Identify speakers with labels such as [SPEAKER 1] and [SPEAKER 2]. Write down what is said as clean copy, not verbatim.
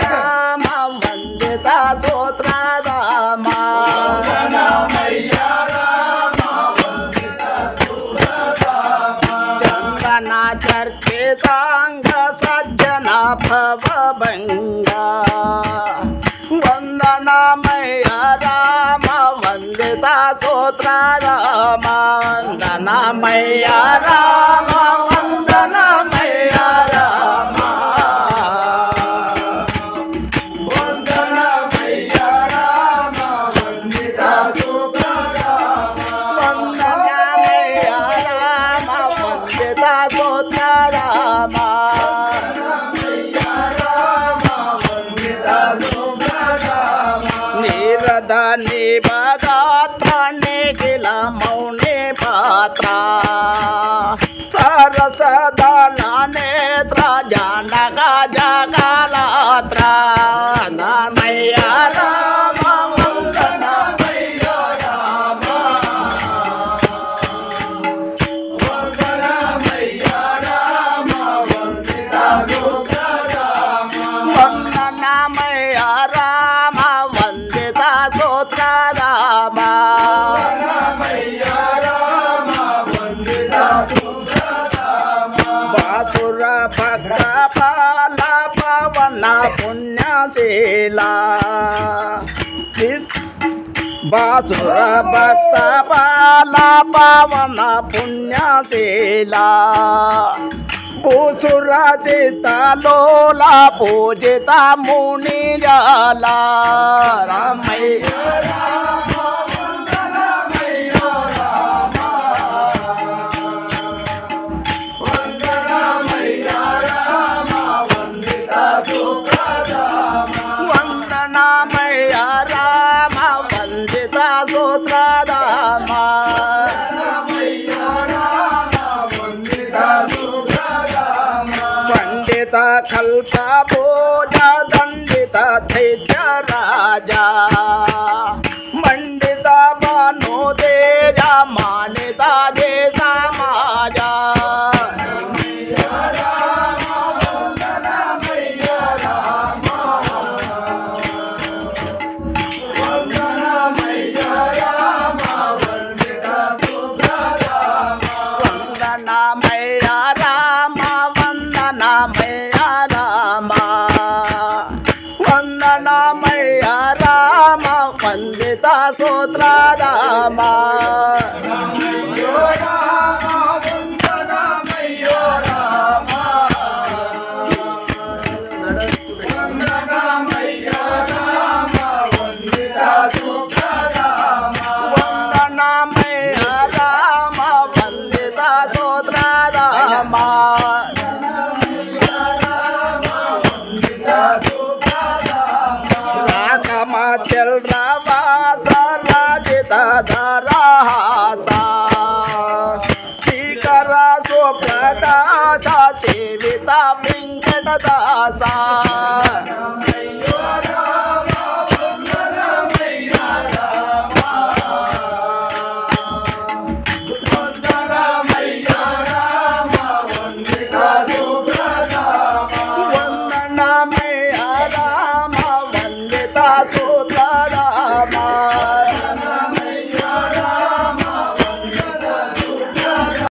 [SPEAKER 1] రామ వందిత సూత్రధామ చందన చర్చితాంగ సజ్జన భవభంగ వందనమయ రామ వందిత సూత్రధామ వందనమయ రామ వందనమయ రామ వందనమయ రామ వందిత సూత్రధామ వందనమయ రామ వందిత సూత్రధామ నీరద నిభగాత్ర నిఖిల మౌని పాత్ర సరసదళ నేత్ర జానక జగలాత్ర నమయ రామ వందనమయ రామ వందనమయ రామ వందిత సూత్రధామ వందనమయ రామ వందిత సూత్రధామ బాసుర భక్త పాల పవన పుణ్యశీల బాసుర భక్త పాల పవన పుణ్యశీల భూసురచితలోల పూజిత మునిజాల రామయ్య వందనమయ రామ వందిత సూత్రధామ పండిత కల్ప భోజ దండిత దైత్య రాజా మండిత భాను తేజ మానిత దే సమాజా వందనమయ రామ వందనమయ రామ వందనమయ రామ వందిత సూత్రధామ వందనమయ రామ వందిత సూత్రధామ రాకమచల్ రవాస రాజిత ధరహాస శ్రీకర సుప్రకాశ సేవిత వెంకటదాస